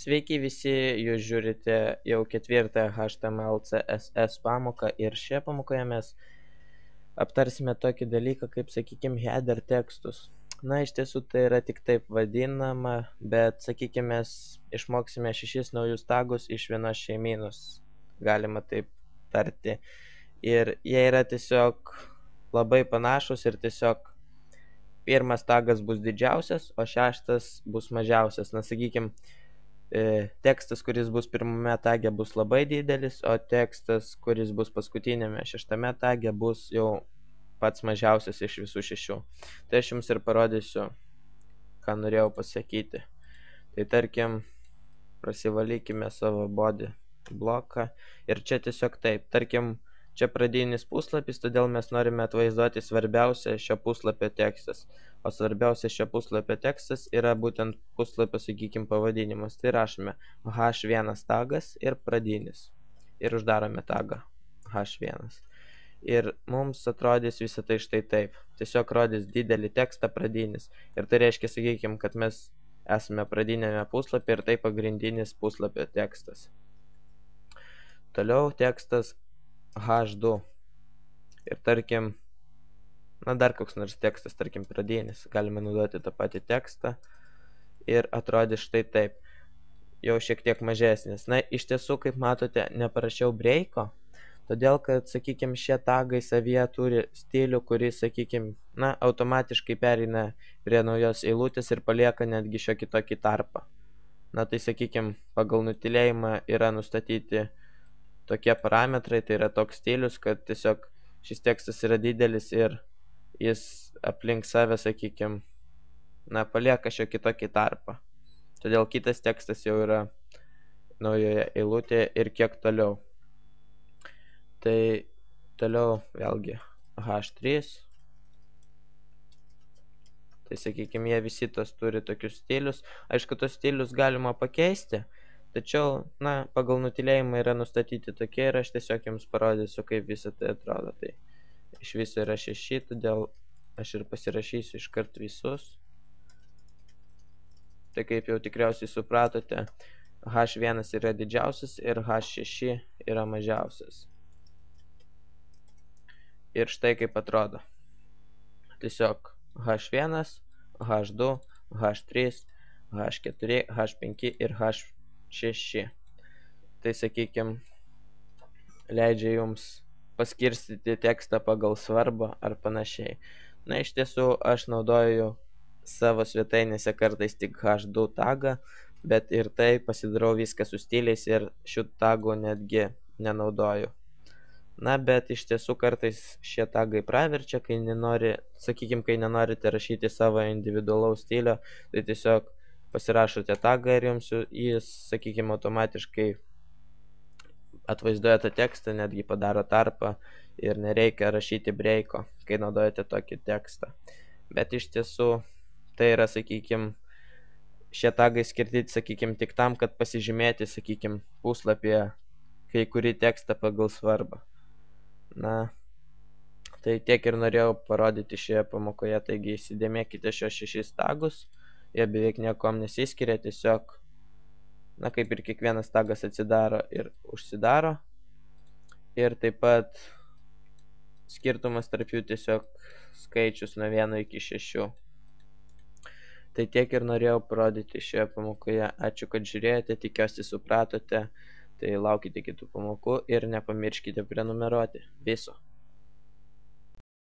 Sveiki visi, jūs žiūrite jau 4 HTML CSS pamoką ir šioje pamokoje mes aptarsime tokį dalyką kaip, sakykime, header tekstus. Na, iš tiesų tai yra tik taip vadinama, bet, sakykime, mes išmoksime 6 naujus tagus iš vienos šeimynos, galima taip tarti. Ir jie yra tiesiog labai panašus ir tiesiog pirmas tagas bus didžiausias, o 6 bus mažiausias. Na, sakykime, tekstas, kuris bus pirmame tage, bus labai didelis, o tekstas, kuris bus paskutinėme 6 tage, bus jau pats mažiausias iš visų 6. Tai aš jums ir parodysiu, ką norėjau pasakyti. Tai tarkim, prasivalykime savo body bloką ir čia tiesiog taip. Tarkim, čia pradinis puslapis, todėl mes norime atvaizduoti svarbiausią šio puslapio tekstas. O svarbiausias šio puslapio tekstas yra būtent puslapio, sakykime, pavadinimas. Tai rašome H1 tagas ir pradinis. Ir uždarome tagą H1. Ir mums atrodys visą tai štai taip. Tiesiog rodys didelį tekstą pradinis. Ir tai reiškia, sakykime, kad mes esame pradinėme puslapį ir tai pagrindinis puslapio tekstas. Toliau tekstas H2. Ir tarkim, dar koks nors tekstas, tarkim, pradinis. Galime naudoti tą patį tekstą ir atrodys štai taip. Jau šiek tiek mažesnis. Na, iš tiesų, kaip matote, neparašiau breiko, todėl kad, sakykime, šie tagai savyje turi stilių, kuris, sakykime, automatiškai pereina prie naujos eilutės ir palieka netgi šiokį tokį tarpą. Na, tai, sakykime, pagal nutylėjimą yra nustatyti tokie parametrai, tai yra toks stilius, kad tiesiog šis tekstas yra didelis ir jis aplink save, sakykime, palieka šiokį tokį tarpą. Todėl kitas tekstas jau yra naujoje eilutėje ir kiek toliau. Tai toliau vėlgi H3. Tai, sakykime, jie visi tos turi tokius stilius. Aišku, tos stilius galima pakeisti, tačiau, pagal nutylėjimą yra nustatyti tokie ir aš tiesiog jums parodysiu, kaip visą tai atrodo. Tai iš viso yra 6, todėl aš ir pasirašysiu iškart visus. Tai kaip jau tikriausiai supratote, H1 yra didžiausias ir H6 yra mažiausias. Ir štai kaip atrodo. Tiesiog H1, H2, H3, H4, H5 ir H6. Tai, sakykime, leidžia jums paskirstyti tekstą pagal svarbą ar panašiai. Na, iš tiesų, aš naudoju savo svetainėse kartais tik H2 tagą, bet ir tai pasidarau viską su stiliais ir šių tagų netgi nenaudoju. Na, bet iš tiesų kartais šie tagai praverčia, kai nenorite rašyti savo individualaus stilio, tai tiesiog pasirašote tagą ir jums jis, sakykime, automatiškai atvaizduoja tą tekstą, netgi padaro tarpą ir nereikia rašyti breiko, kai naudojate tokį tekstą. Bet iš tiesų tai yra, sakykime, šie tagai skirti, sakykime, tik tam, kad pasižymėti, sakykime, puslapyje kai kurį tekstą pagal svarbą. Na, tai tiek ir norėjau parodyti šioje pamokoje, taigi įsidėmėkite šios 6 tagus, jie beveik niekom nesiskiria, tiesiog, kaip ir kiekvienas tagas atsidaro ir užsidaro. Ir taip pat skirtumas tarp jų tiesiog skaičius nuo 1 iki 6. Tai tiek ir norėjau parodyti šioje pamokoje. Ačiū, kad žiūrėjote, tikiuosi supratote. Tai laukite kitų pamokų ir nepamirškite prenumeruoti. Viso.